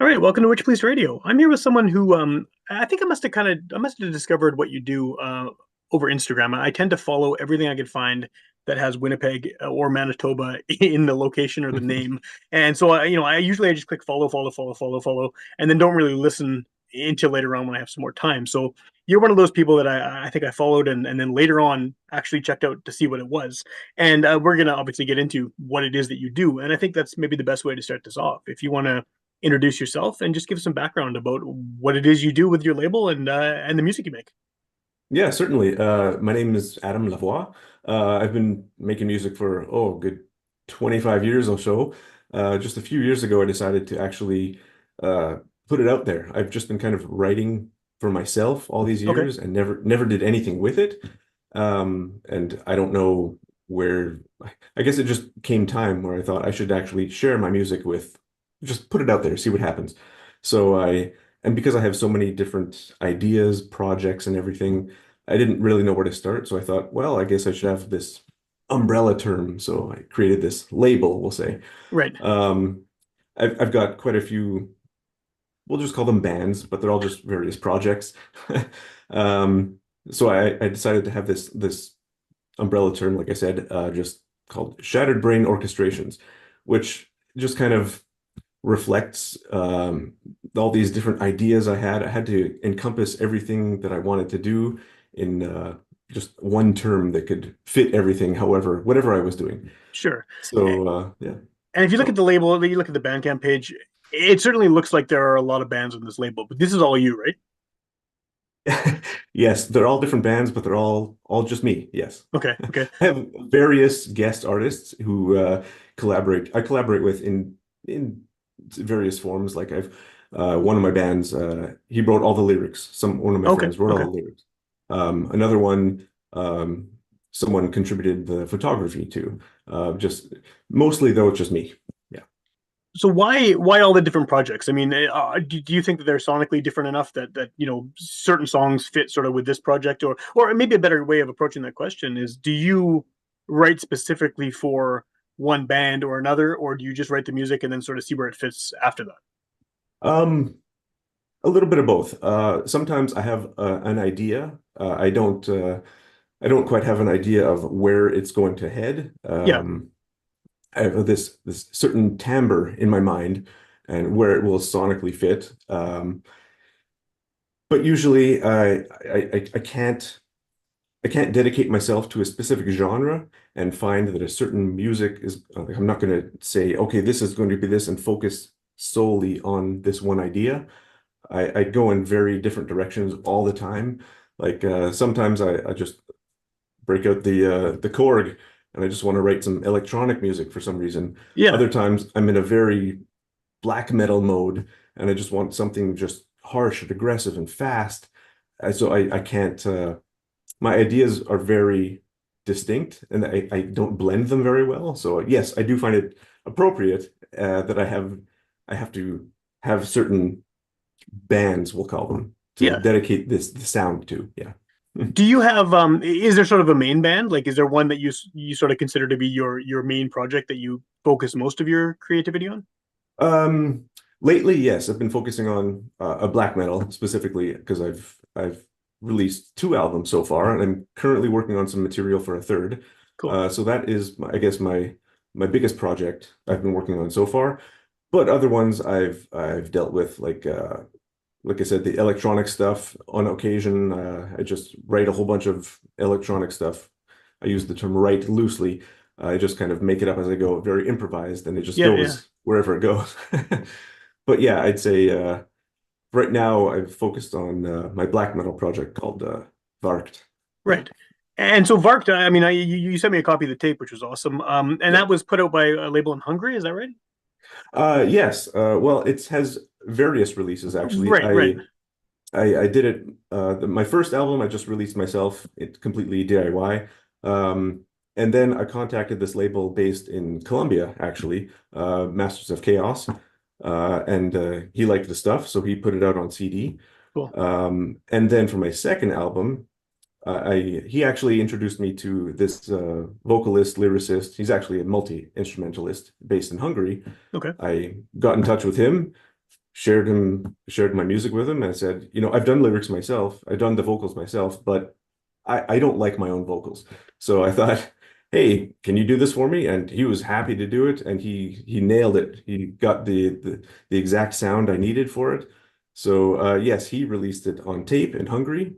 All right, welcome to Witchpolice Radio. I'm here with someone who I think I must have discovered what you do over Instagram. I tend to follow everything I could find that has Winnipeg or Manitoba in the location or the name. And so I just click follow, and then don't really listen until later on when I have some more time. So you're one of those people that I think I followed and then later on actually checked out to see what it was. And we're gonna obviously get into what it is that you do. And I think that's maybe the best way to start this off. If you want to introduce yourself and just give some background about what it is you do with your label and the music you make. Yeah, certainly. My name is Adam Lavoie. I've been making music for, good 25 years or so. Just a few years ago, I decided to actually uh, put it out there. I've just been kind of writing for myself all these Okay. years and never did anything with it. And I don't know where, I guess it just came time where I thought I should actually share my music with, just put it out there, see what happens. So and because I have so many different ideas, projects, and everything, I didn't really know where to start. So I thought, well, I guess I should have this umbrella term. So I created this label, we'll say. Right. Um, I've got quite a few, we'll just call them bands, but they're all just various projects. Um, so I decided to have this umbrella term, like I said, just called Shattered Brain Orchestrations, which just kind of reflects all these different ideas I had. I had to encompass everything that I wanted to do in just one term that could fit everything, however, whatever I was doing. Sure. So yeah. And if you look at So the label, you look at the Bandcamp page, it certainly looks like there are a lot of bands on this label, but this is all you, right? yes, they're all different bands, but they're all just me. Yes. Okay. Okay. I have various guest artists who I collaborate with in various forms. Like I've one of my bands, he wrote all the lyrics. One of my Okay. friends wrote all Okay. the lyrics. Another one, someone contributed the photography to. Just mostly though, it's just me. Yeah. So why all the different projects? I mean, do you think that they're sonically different enough that certain songs fit sort of with this project, or maybe a better way of approaching that question is, do you write specifically for one band or another, or do you just write the music and then sort of see where it fits after that? Um, a little bit of both. Sometimes I have an idea. I don't quite have an idea of where it's going to head. Yeah, I have this certain timbre in my mind and where it will sonically fit. But usually I can't dedicate myself to a specific genre and find that a certain music is like, I'm not going to say, okay, this is going to be this and focus solely on this one idea. I go in very different directions all the time. Like sometimes I just break out the Korg and I just want to write some electronic music for some reason. yeah. Other times I'm in a very black metal mode and I just want something just harsh and aggressive and fast. So I can't my ideas are very distinct and I don't blend them very well. So yes, I do find it appropriate that I have to have certain bands, we'll call them, to Yeah. dedicate the sound to. Yeah. Do you have is there sort of a main band? Like, is there one that you sort of consider to be your main project that you focus most of your creativity on? Um, lately, yes, I've been focusing on a black metal specifically because I've released two albums so far, and I'm currently working on some material for a third. Cool. So that is, I guess, my biggest project I've been working on so far. But other ones I've dealt with, like I said, the electronic stuff on occasion. I just write a whole bunch of electronic stuff. I use the term write loosely. I just kind of make it up as I go, very improvised, and it just Yeah, yeah. goes wherever it goes. But yeah, I'd say right now I've focused on my black metal project called Varkt. Yeah. Right. And so Vark, I mean, you sent me a copy of the tape, which was awesome. And Yeah. that was put out by a label in Hungary, is that right? Yes. Well, it has various releases actually. Right, right. I did it. My first album I just released myself. It's completely DIY. And then I contacted this label based in Colombia, actually, Masters of Chaos, and he liked the stuff, so he put it out on CD. Cool. And then for my second album, he actually introduced me to this vocalist, lyricist. He's actually a multi-instrumentalist based in Hungary. Okay. I got in touch with him, shared my music with him and said, I've done lyrics myself, I've done the vocals myself, but I don't like my own vocals. So I thought, hey, can you do this for me? And he was happy to do it, and he nailed it. He got the exact sound I needed for it. So yes, he released it on tape in Hungary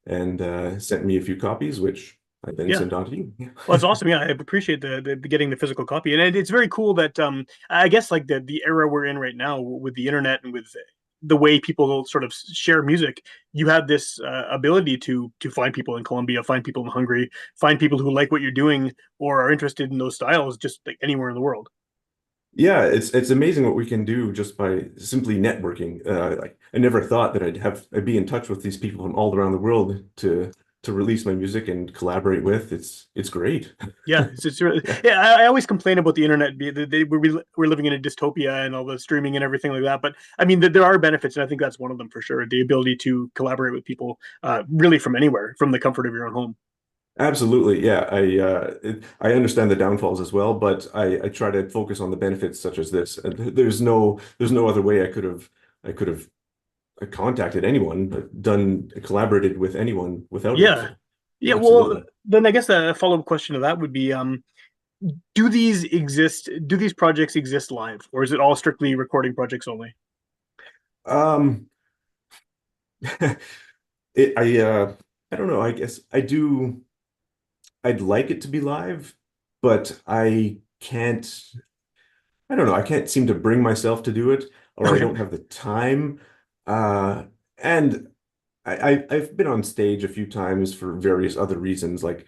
and sent me a few copies, which I then Yeah. sent on to you. Well, it's awesome. Yeah, I appreciate the getting the physical copy, and it's very cool that I guess like the era we're in right now with the internet and with the way people sort of share music, you have this ability to find people in Colombia, find people in Hungary, find people who like what you're doing or are interested in those styles, just like anywhere in the world. Yeah, it's amazing what we can do just by simply networking. Like I never thought that I'd be in touch with these people from all around the world to release my music and collaborate with. It's great. Yeah, it's really, Yeah, yeah. I always complain about the internet. We're living in a dystopia and all the streaming and everything like that. But I mean, there are benefits, and I think that's one of them for sure. The ability to collaborate with people, really from anywhere, from the comfort of your own home. absolutely. Yeah, I understand the downfalls as well, but I try to focus on the benefits such as this. And there's no other way I could have contacted anyone, done collaborated with anyone without it. Yeah, So yeah. Well, absolutely. then I guess the follow up question to that would be, do these exist? Do these projects exist live, or is it all strictly recording projects only? Um, I don't know. I guess I do. I'd like it to be live, but I can't. I don't know. I can't seem to bring myself to do it, or I Okay, don't have the time. And I've been on stage a few times for various other reasons. Like,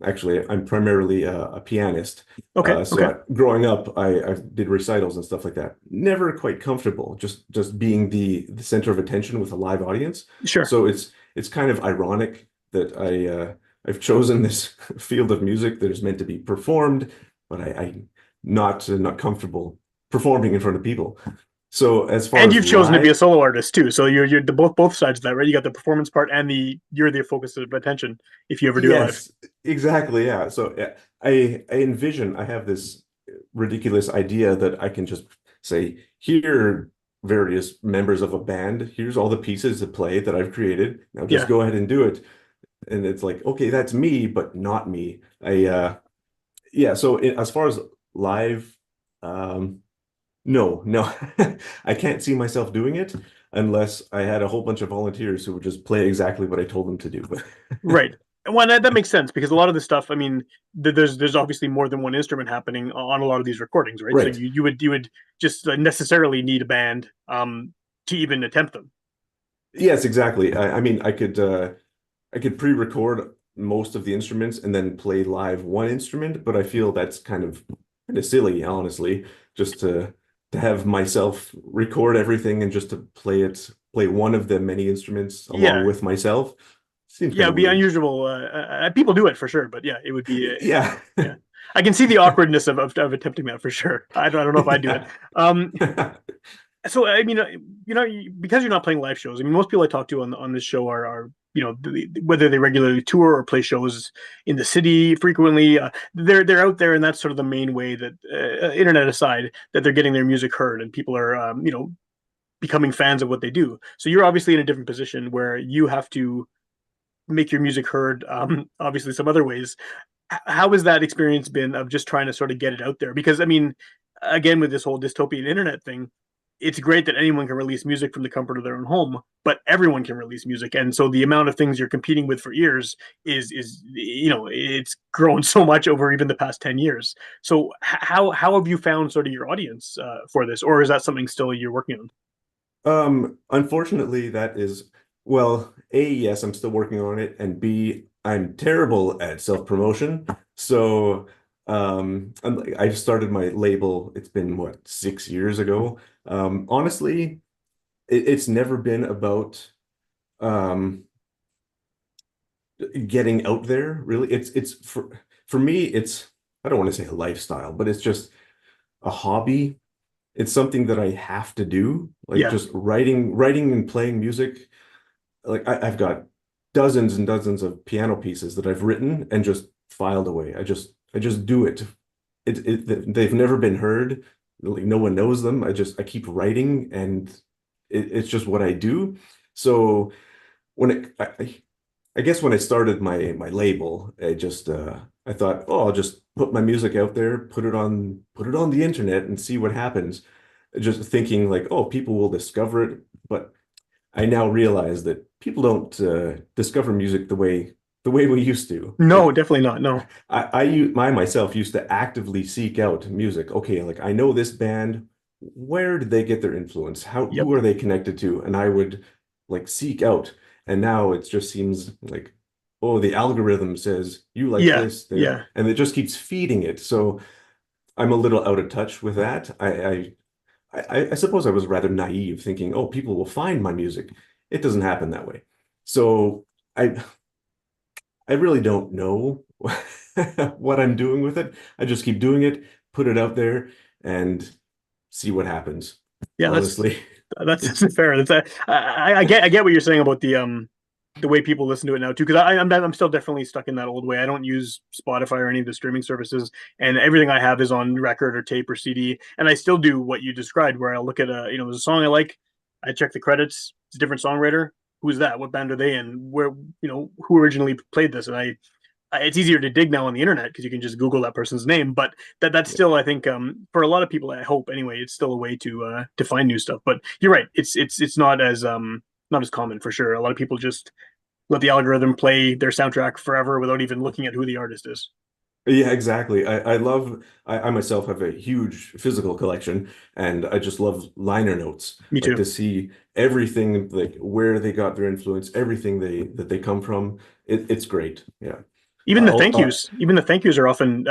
actually, I'm primarily a pianist. okay, So okay. growing up, I did recitals and stuff like that. Never quite comfortable, just being the center of attention with a live audience. Sure. So it's kind of ironic that I've chosen this field of music that is meant to be performed, but I not comfortable performing in front of people. So as far And as you've chosen to be a live, solo artist too, so you're the both sides of that, right? You got the performance part and you're the focus of attention if you ever do it live. yes, exactly, yeah. So yeah, I envision I have this ridiculous idea that I can just say, here are various members of a band, here's all the pieces to play that I've created. Now just Yeah, go ahead and do it. And it's like, okay, that's me, but not me. I yeah, so as far as live, um no, no. I can't see myself doing it unless I had a whole bunch of volunteers who would just play exactly what I told them to do. right. Well, that makes sense because a lot of this stuff, I mean, there's obviously more than one instrument happening on a lot of these recordings, right? So Right. you would just necessarily need a band to even attempt them. Yes, exactly. I mean, I could pre-record most of the instruments and then play live one instrument, but I feel that's kind of silly, honestly, just to have myself record everything and just to play one of the many instruments along Yeah, with myself. Seems yeah, kind it'd of be weird. unusual. People do it for sure, but yeah, it would be Yeah. yeah. I can see the awkwardness of attempting that for sure. I don't know if I do it. Yeah. Um, so I mean, because you're not playing live shows. I mean, most people I talk to on this show are whether they regularly tour or play shows in the city frequently. They're out there, and that's sort of the main way that, internet aside, that they're getting their music heard, and people are becoming fans of what they do. So you're obviously in a different position where you have to make your music heard. Obviously, some other ways. How has that experience been of just trying to sort of get it out there? Because I mean, again, with this whole dystopian internet thing, it's great that anyone can release music from the comfort of their own home, but everyone can release music, and so the amount of things you're competing with for ears is it's grown so much over even the past 10 years. So how have you found sort of your audience for this, or is that something still you're working on? Unfortunately, that is, well, A, yes, I'm still working on it, and B, I'm terrible at self-promotion. So, I started my label, it's been what, 6 years ago. Honestly, it's never been about um getting out there, really. It's for me, I don't want to say a lifestyle, but it's just a hobby. It's something that I have to do, like Yeah, just writing and playing music. Like I've got dozens and dozens of piano pieces that I've written and just filed away. I just do it. They've never been heard. like no one knows them. I keep writing, and it's just what I do. So when I guess when I started my label, I thought, oh, I'll just put my music out there, put it on the internet and see what happens. Just thinking like, oh, people will discover it. But I now realize that people don't discover music the way we used to. No, Like definitely not. No. I myself used to actively seek out music. Okay, like I know this band. Where did they get their influence? Yep. Who are they connected to? And I would like seek out. And now it just seems like, oh, the algorithm says you like Yeah. this, there, Yeah. and it just keeps feeding it. So I'm a little out of touch with that. I suppose I was rather naive, thinking, oh, people will find my music. It doesn't happen that way. So I I really don't know what I'm doing with it. I just keep doing it, put it out there, and see what happens. Yeah. Honestly. That's fair. I get what you're saying about the way people listen to it now too. Because I'm still definitely stuck in that old way. I don't use Spotify or any of the streaming services, and everything I have is on record or tape or CD. And I still do what you described, where I look at there's a song I like, I check the credits. It's a different songwriter. Who's that? What band are they in? Where who originally played this? And it's easier to dig now on the internet because you can just Google that person's name. But that's Yeah. still, I think, for a lot of people, I hope anyway, it's still a way to find new stuff. But you're right, it's not as common for sure. A lot of people just let the algorithm play their soundtrack forever without even looking at who the artist is. Yeah, exactly. I myself have a huge physical collection, and I just love liner notes, Me like too. to see everything, like where they got their influence, everything they come from. It's great. Yeah. I'll, Even the thank yous are often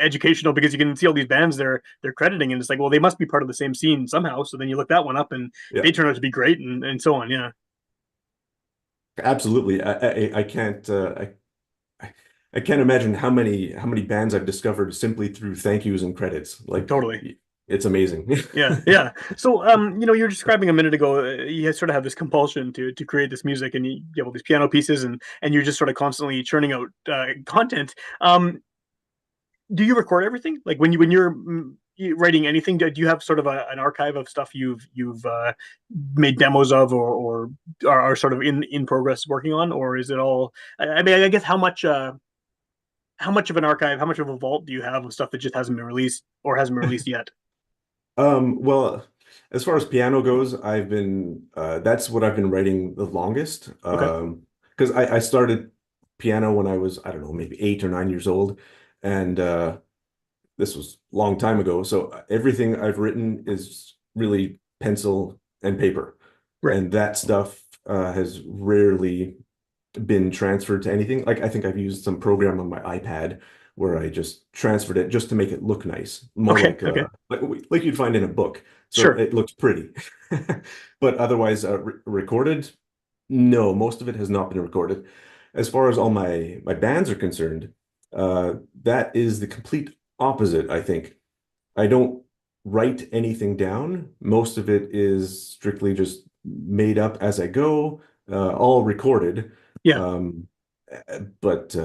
educational because you can see all these bands they're crediting, and it's like, well, they must be part of the same scene somehow. So then you look that one up, and yeah, they turn out to be great, and so on. Yeah, absolutely. I can't imagine how many bands I've discovered simply through thank yous and credits. Like totally. it's amazing. Yeah, yeah. So, you're describing a minute ago, you sort of have this compulsion to create this music, and you have all these piano pieces, and you're just sort of constantly churning out content. Do you record everything? Like when you're writing anything, do you have sort of an archive of stuff you've made demos of, or are sort of in progress working on, or is it all? I mean, I guess how much of an archive, how much of a vault do you have of stuff that just hasn't been released or hasn't been released yet? Well, as far as piano goes, I've been that's what I've been writing the longest. Okay, Because I started piano when I was, I don't know, maybe 8 or 9 years old, and this was a long time ago. So everything I've written is really pencil and paper, right. and that stuff has rarely been transferred to anything. Like I think I've used some program on my iPad where I just transferred it just to make it look nice, more Okay, okay, like you'd find in a book. So sure. it looks pretty. But otherwise, recorded, no, most of it has not been recorded. As far as all my bands are concerned, that is the complete opposite, I think. I don't write anything down. Most of it is strictly just made up as I go, all recorded. Yeah. Um, but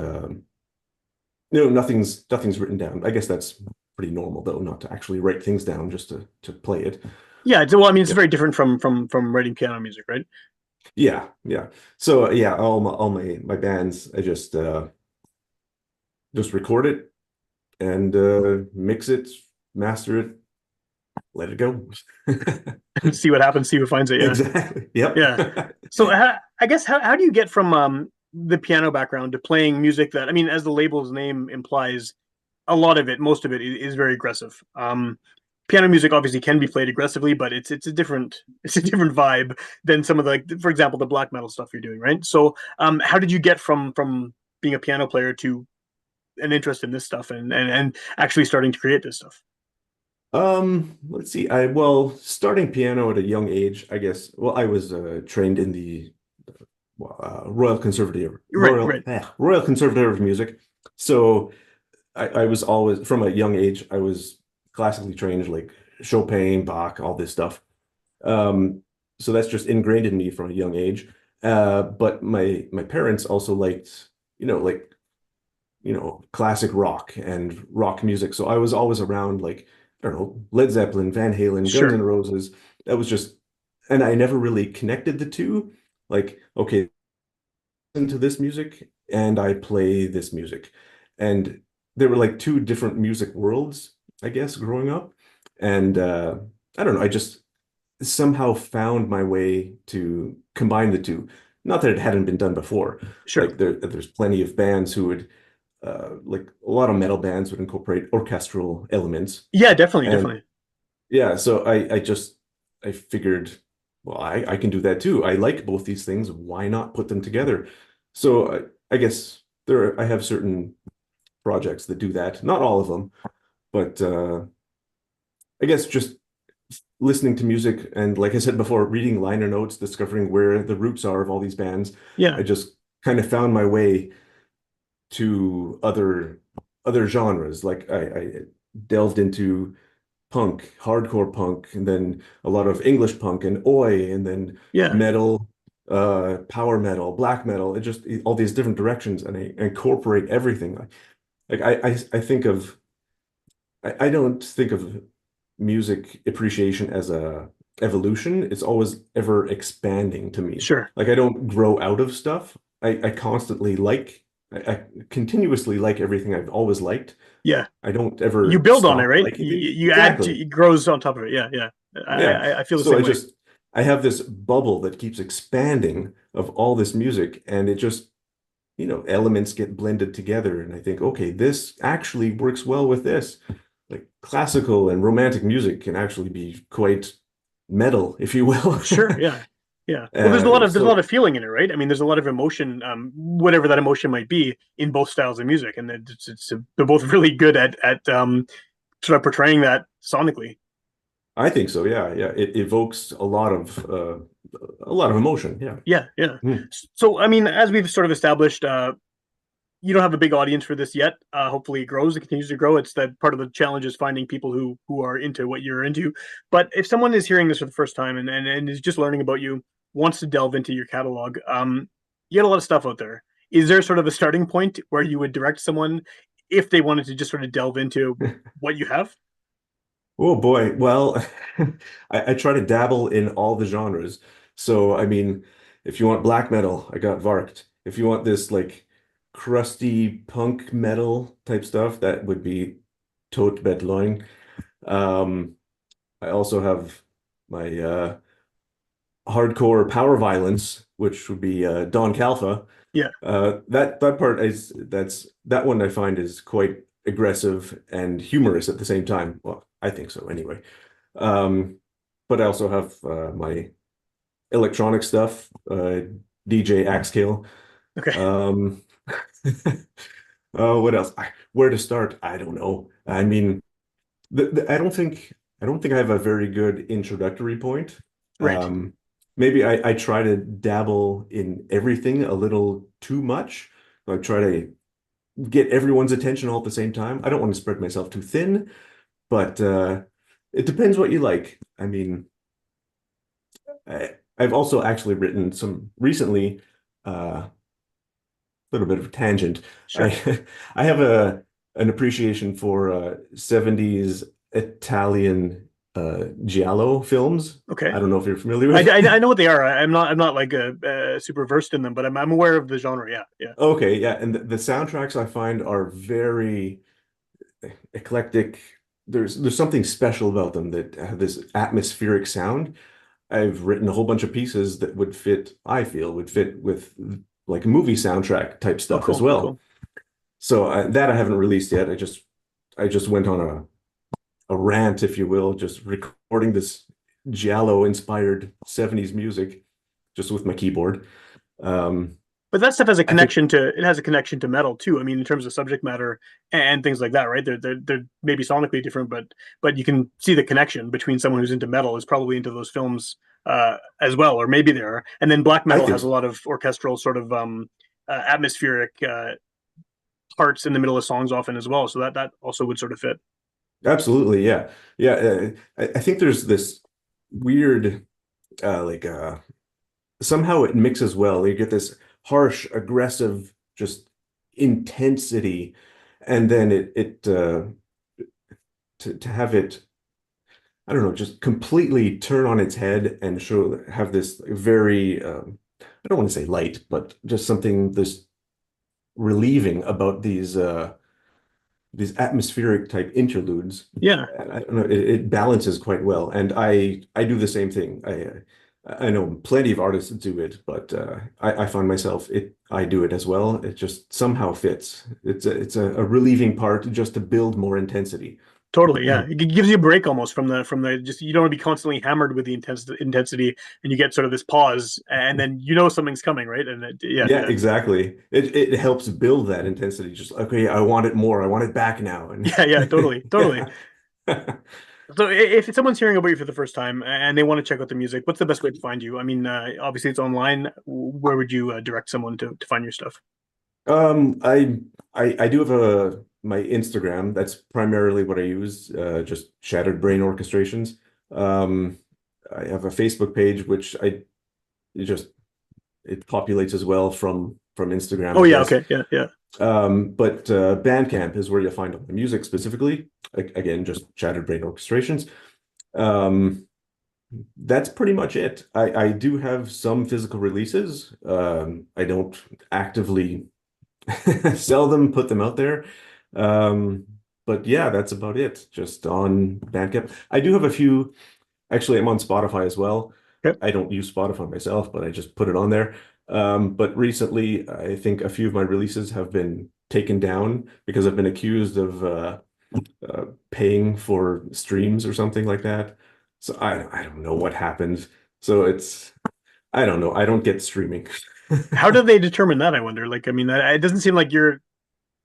nothing's written down. I guess that's pretty normal though, not to actually write things down just to play it. Yeah, well, I mean, it's Yeah. very different from writing piano music, right? Yeah, yeah. So yeah, all my bands, I just record it and mix it, master it, let it go. See what happens, see who finds it. Yeah, Exactly. Yep. yeah. So I guess how do you get from the piano background to playing music that, I mean, as the label's name implies, a lot of it, most of it is very aggressive. Piano music obviously can be played aggressively, but it's a different it's a different vibe than some of the, like, for example, the black metal stuff you're doing, right? So how did you get from being a piano player to an interest in this stuff, and actually starting to create this stuff? Let's see. Well, starting piano at a young age, I guess. Well, I was trained in the Right, right. Royal Conservatoire of Music. So I was always from a young age, I was classically trained like Chopin, Bach, all this stuff. Um, so that's just ingrained in me from a young age. But my parents also liked, like classic rock and rock music. So I was always around like I don't know, Led Zeppelin, Van Halen, Guns N' Sure. Roses. That was just, and I never really connected the two. Like, okay, listen to this music and I play this music. And they were like two different music worlds, I guess, growing up. And I don't know, I just somehow found my way to combine the two. Not that it hadn't been done before. Sure. Like there's plenty of bands who would like a lot of metal bands would incorporate orchestral elements. Yeah, definitely, And definitely. yeah, so I figured, well, I can do that too. I like both these things. Why not put them together? So I guess I have certain projects that do that. Not all of them, but I guess just listening to music and like I said before, reading liner notes, discovering where the roots are of all these bands. Yeah, I just kind of found my way to other genres. Like I delved into punk, hardcore punk, and then a lot of English punk and oi, and then yeah, metal, power metal, black metal. It just all these different directions, and I incorporate everything. Like I think of I don't think of music appreciation as a evolution. It's always ever expanding to me. sure. Like I don't grow out of stuff. I constantly like I continuously like everything I've always liked. Yeah. I don't You ever build on it, stop right? liking things. You add to, Exactly. it grows on top of it. Yeah, yeah. Yeah. I feel the So same way. I have this bubble that keeps expanding of all this music, and it just, elements get blended together. And I think, okay, this actually works well with this. Like classical and romantic music can actually be quite metal, if you will. Sure, yeah. Yeah. Well, there's a lot So of feeling in it, right? I mean, there's a lot of emotion, whatever that emotion might be, in both styles of music, and they're both really good at sort of portraying that sonically. I think so. Yeah. Yeah. It evokes a lot of emotion. Yeah. Yeah, yeah. Hmm. So, I mean, as we've sort of established, you don't have a big audience for this yet. Hopefully, it grows. It continues to grow. It's that part of the challenge is finding people who are into what you're into. But if someone is hearing this for the first time and is just learning about you, wants to delve into your catalog, you got a lot of stuff out there. Is there sort of a starting point where you would direct someone if they wanted to just sort of delve into what you have? Oh boy. Well, I try to dabble in all the genres. So, I mean, if you want black metal, I got Varked. If you want this like crusty punk metal type stuff, that would be Tot Bedloin. Um, I also have my hardcore power violence, which would be Don Calfa. Yeah. That part that one I find is quite aggressive and humorous at the same time. Well, I think so anyway. Um, but I also have my electronic stuff, DJ Axcale. Okay. Um, what else? Where to start? I don't know. I mean, I don't think I have a very good introductory point. Right. Maybe I try to dabble in everything a little too much. I try to get everyone's attention all at the same time. I don't want to spread myself too thin, but it depends what you like. I mean, I've also actually written some recently, a little bit of a tangent. Sure. I I have a an appreciation for 70s Italian giallo films. Okay. I don't know if you're familiar with. I know what they are. I'm not like a super versed in them, but I'm aware of the genre. Yeah, yeah. Okay, yeah, and the soundtracks I find are very eclectic. There's something special about them that have this atmospheric sound. I've written a whole bunch of pieces that I feel would fit with like movie soundtrack type Oh, stuff as cool, well. cool. So that I haven't released yet. I just went on a rant, if you will, just recording this giallo inspired 70s music just with my keyboard. Um, But that stuff has a I think connection to it has a connection to metal too. I mean, in terms of subject matter and things like that, right? They're maybe sonically different, but you can see the connection between someone who's into metal is probably into those films as well, or maybe they are. And then black I metal think has a lot of orchestral sort of atmospheric parts in the middle of songs often as well. So that also would sort of fit. absolutely, yeah. Yeah, I think there's this weird like somehow it mixes well. You get this harsh, aggressive, just intensity, and then it to have it I don't know, just completely turn on its head and have this very I don't want to say light, but just something this relieving about these atmospheric type interludes. Yeah, And I don't know, it balances quite well. And I do the same thing. I know plenty of artists do it, but I find myself I do it as well. It just somehow fits. It's a relieving part just to build more intensity. totally. Yeah, it gives you a break almost from the just you don't want to be constantly hammered with the intensity, and you get sort of this pause, and then you know something's coming, right? And yeah, Yeah, yeah, exactly. It helps build that intensity. Just okay, I want it more. I want it back now. And yeah, yeah, totally, totally. yeah. So if someone's hearing about you for the first time and they want to check out the music, what's the best way to find you? I mean, obviously it's online. Where would you direct someone to find your stuff? Um, I I do have a my Instagram. That's primarily what I use. Just Shattered Brain Orchestrations. Um, I have a Facebook page which it just it populates as well from Instagram, Oh I yeah, guess. okay, yeah, yeah. But Bandcamp is where you'll find all the music specifically. Again, just Shattered Brain Orchestrations. Um, that's pretty much it. I do have some physical releases. I don't actively sell them, put them out there. Um, but yeah, that's about it. Just on Bandcamp. I do have a few. Actually, I'm on Spotify as well. Okay. I don't use Spotify myself, but I just put it on there. But recently, I think a few of my releases have been taken down because I've been accused of paying for streams or something like that. So I don't know what happened. So I don't know. I don't get streaming. How do they determine that? I wonder. Like, I mean, it doesn't seem like you're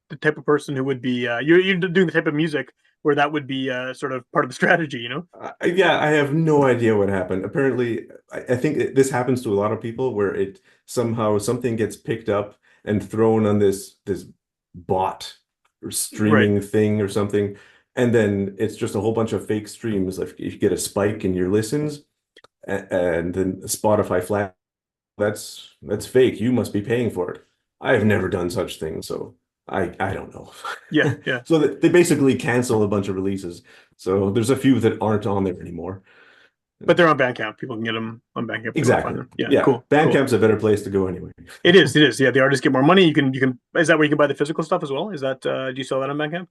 the type of person who would be you're doing the type of music where that would be sort of part of the strategy, you know? Yeah, I have no idea what happened. Apparently, I think this happens to a lot of people where it somehow something gets picked up and thrown on this bot or Right. streaming thing or something, and then it's just a whole bunch of fake streams. Like you get a spike in your listens, and then Spotify flag that's fake. You must be paying for it. I have never done such things, so I don't know. Yeah, yeah. So they basically cancel a bunch of releases. So there's a few that aren't on there anymore. But they're on Bandcamp. People can get them on Bandcamp if they want to find Exactly. them. Yeah, Yeah. cool, cool. Bandcamp's a better place to go anyway. It is, it is. Yeah, the artists get more money. You can. Is that where you can buy the physical stuff as well? Is that do you sell that on Bandcamp?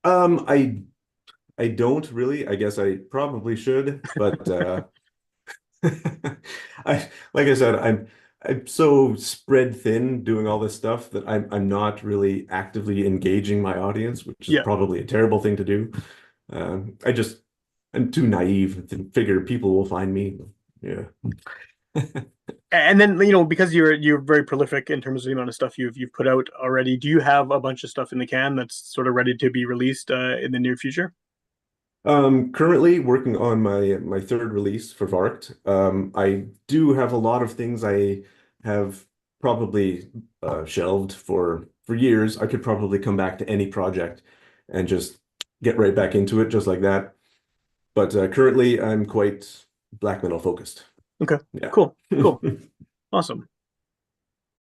Um, I I don't really. I guess I probably should, but I like I said, I'm so spread thin doing all this stuff that I'm not really actively engaging my audience, which is Yeah. probably a terrible thing to do. I just I'm too naive to figure people will find me. Yeah. And then because you're very prolific in terms of the amount of stuff you've put out already. Do you have a bunch of stuff in the can that's sort of ready to be released in the near future? Currently working on my third release for Varkt. I do have a lot of things I have probably shelved for years. I could probably come back to any project and just get right back into it just like that. But currently, I'm quite black metal focused. Okay. Yeah. Cool. Cool. Awesome.